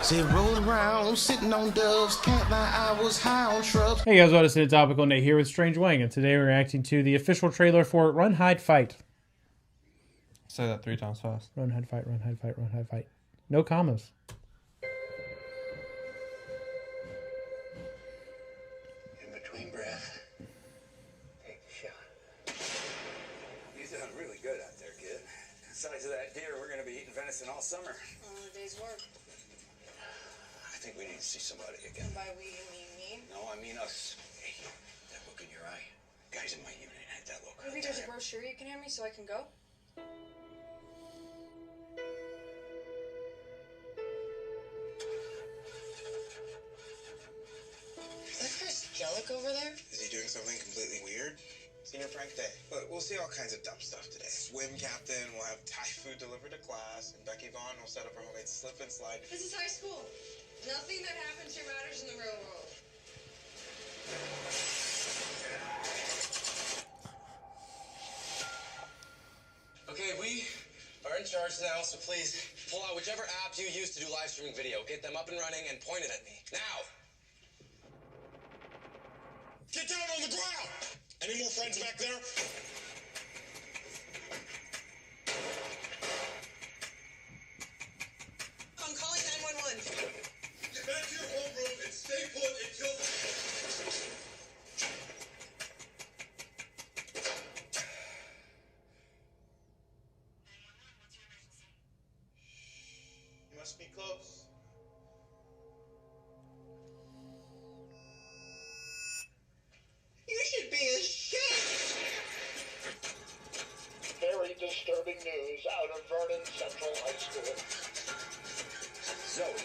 Say rolling around, sitting on doves, can't lie, I was high on shrubs. Hey guys, welcome to Topical Nate here with Strange Wang, and today we're reacting to the official trailer for Run, Hide, Fight. Say that 3 times fast. Run, hide, fight, run, hide, fight, run, hide, fight. No commas. In between breath, take the shot. You're doing really good out there, kid. Besides of that deer, we're going to be eating venison all summer. A day's work. I think we need to see somebody again. And by we, you mean me? No, I mean us. Hey, that look in your eye. Guys in my unit had that look. Maybe there's a brochure you can hand me so I can go? Is that Chris Jellick over there? Is he doing something completely weird? Senior prank day. But we'll see all kinds of dumb stuff today. Swim captain will have Thai food delivered to class, and Becky Vaughn will set up her homemade slip and slide. This is high school. Nothing that happens here matters in the real world. Okay, we are in charge now, so please pull out whichever app you use to do live streaming video. Get them up and running and point it at me. Now! Get down on the ground! Any more friends back there? I'm calling 911. Get back to your homeroom and stay put until... You must be close. You should be ashamed! Very disturbing news out of Vernon Central High School. Zoe.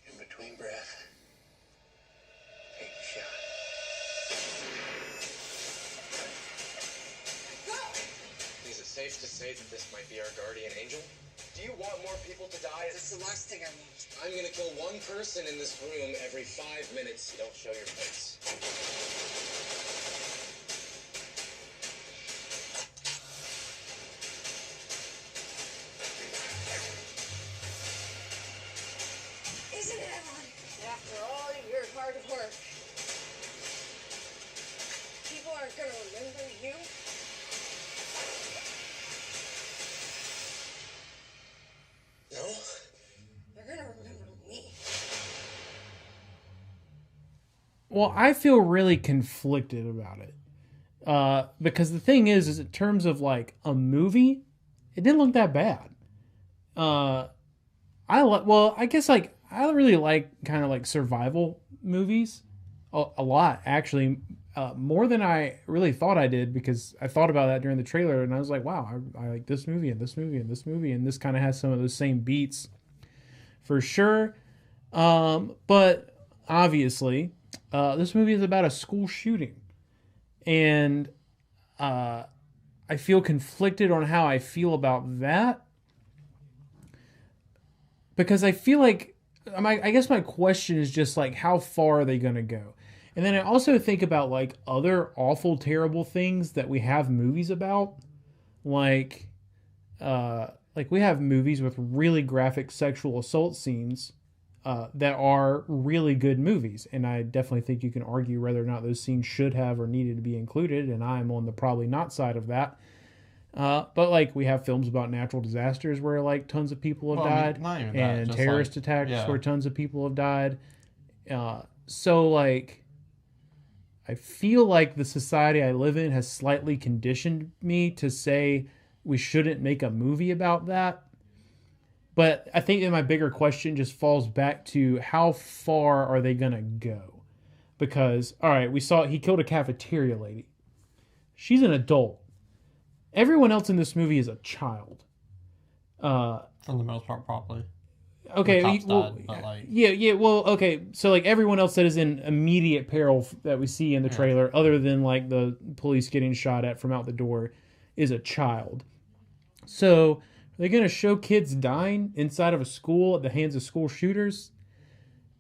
In between breath, take the shot. Is it safe to say that this might be our guardian angel? Do you want more people to die? That's the last thing I want. I'm gonna kill one person in this room every 5 minutes. You don't show your face. Isn't it, Evelyn? After all your hard work, people aren't gonna remember you. No? They're gonna remember me. Well, I feel really conflicted about it. Because the thing is in terms of like a movie, it didn't look that bad. I guess like I really like kind of like survival movies a lot, actually, more than I really thought I did, because I thought about that during the trailer and I was like, wow, I like this movie and this movie and this movie, and this kind of has some of those same beats for sure. But obviously, this movie is about a school shooting, and I feel conflicted on how I feel about that, because I feel like I guess my question is just like, how far are they going to go? And then I also think about like other awful, terrible things that we have movies about, like we have movies with really graphic sexual assault scenes that are really good movies, and I definitely think you can argue whether or not those scenes should have or needed to be included, and I'm on the probably not side of that. But like we have films about natural disasters where like tons of people have died, not even that, and just terrorist like, attacks yeah. where tons of people have died. So like, I feel like the society I live in has slightly conditioned me to say we shouldn't make a movie about that. But I think that my bigger question just falls back to how far are they going to go? Because, all right, we saw he killed a cafeteria lady. She's an adult. Everyone else in this movie is a child. For the most part, probably. Okay, The cops well, died, but, like- yeah. Well, okay. So like everyone else that is in immediate peril that we see in the trailer, other than like the police getting shot at from out the door, is a child. So are they going to show kids dying inside of a school at the hands of school shooters?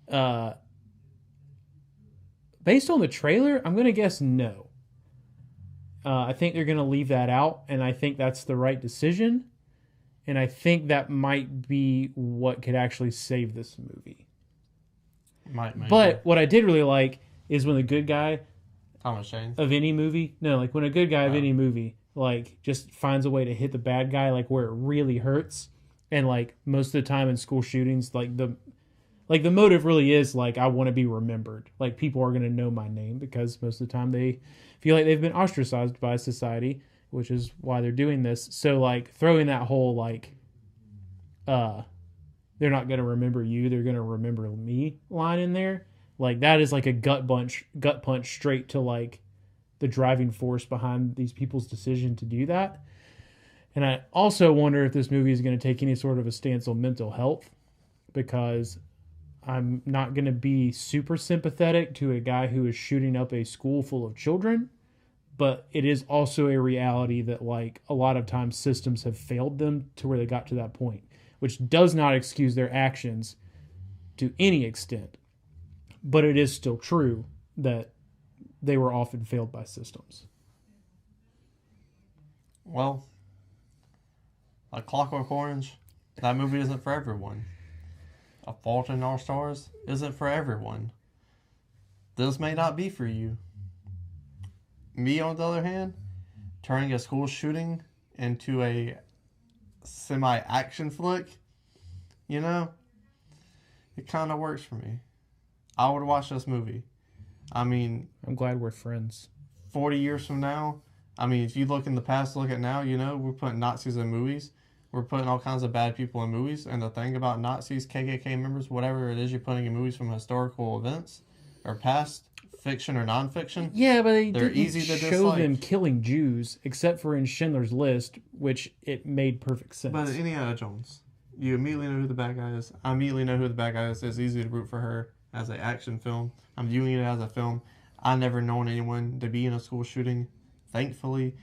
Based on the trailer, I'm going to guess no. I think they're going to leave that out, and I think that's the right decision. And I think that might be what could actually save this movie. Might. But what I did really like is when the good guy Thomas Jane. of any movie, when a good guy of any movie, like, just finds a way to hit the bad guy, like, where it really hurts. And, like, most of the time in school shootings, like, the motive really is, like, I want to be remembered. Like, people are going to know my name because most of the time they feel like they've been ostracized by society, which is why they're doing this. So, like, throwing that whole, like, they're not going to remember you, they're going to remember me line in there. Like, that is like a gut punch straight to, like, the driving force behind these people's decision to do that. And I also wonder if this movie is going to take any sort of a stance on mental health, because I'm not going to be super sympathetic to a guy who is shooting up a school full of children, but it is also a reality that, like, a lot of times systems have failed them to where they got to that point, which does not excuse their actions to any extent. But it is still true that they were often failed by systems. Well, like Clockwork Orange, that movie isn't for everyone. A Fault in Our Stars isn't for everyone. This may not be for you. Me, on the other hand, turning a school shooting into a semi-action flick, it kind of works for me. I would watch this movie. I mean, I'm glad we're friends. 40 years from now, I mean, if you look in the past, look at now, we're putting Nazis in movies. We're putting all kinds of bad people in movies. And the thing about Nazis, KKK members, whatever it is you're putting in movies from historical events or past, fiction or nonfiction. Yeah, but they're didn't easy to show dislike. them killing Jews, except for in Schindler's List, which it made perfect sense. But Indiana Jones, you immediately know who the bad guy is. I immediately know who the bad guy is. It's easy to root for her as an action film. I'm viewing it as a film. I've never known anyone to be in a school shooting, thankfully.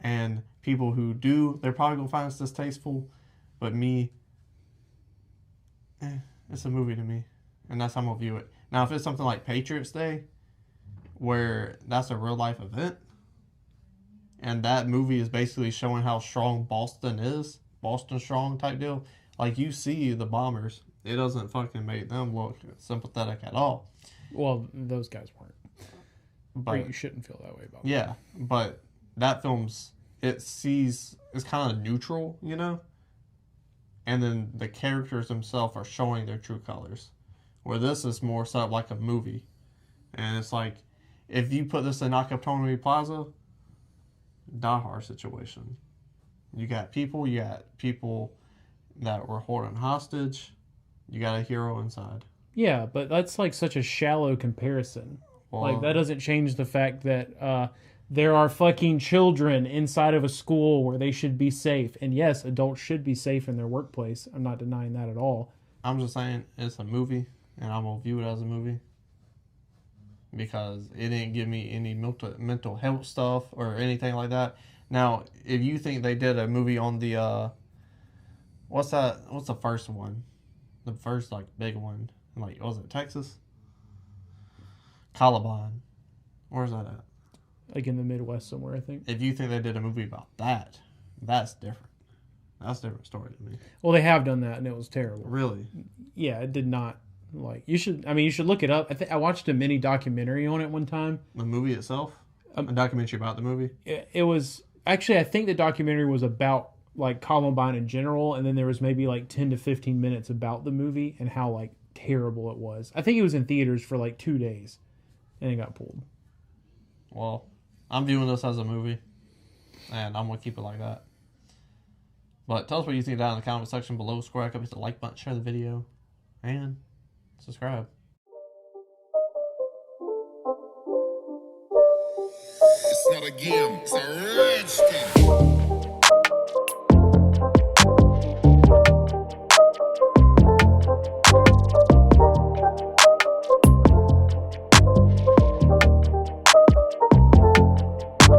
And people who do, they're probably going to find this distasteful. But me, it's a movie to me. And that's how I'm going to view it. Now, if it's something like Patriots Day, where that's a real life event, and that movie is basically showing how strong Boston is, Boston strong type deal, like, you see the bombers, it doesn't fucking make them look sympathetic at all. Well, those guys weren't. But or you shouldn't feel that way about them. Yeah, but that film's, it's kind of neutral, And then the characters themselves are showing their true colors. Where this is more set up like a movie. And it's like, if you put this in Nakatomi Plaza, Die Hard situation. You got people that were holding hostage. You got a hero inside. Yeah, but that's like such a shallow comparison. Well, like, that doesn't change the fact that there are fucking children inside of a school where they should be safe. And yes, adults should be safe in their workplace. I'm not denying that at all. I'm just saying it's a movie, and I'm going to view it as a movie. Because it didn't give me any mental health stuff or anything like that. Now, if you think they did a movie on the, what's the first one? The first, like, big one. Like, was it Texas? Columbine. Where's that at? Like in the Midwest somewhere, I think. If you think they did a movie about that, that's different. That's a different story to me. Well, they have done that, and it was terrible. Really? Yeah, it did not. Like, you should look it up. I watched a mini documentary on it one time. The movie itself? A documentary about the movie? It was, actually, I think the documentary was about, like, Columbine in general, and then there was maybe, like, 10 to 15 minutes about the movie and how, like, terrible it was. I think it was in theaters for, like, 2 days, and it got pulled. Well, I'm viewing this as a movie, and I'm going to keep it like that. But tell us what you think down in the comment section below. Square up, hit the like button, share the video, and subscribe. It's not a game, it's a rich thing.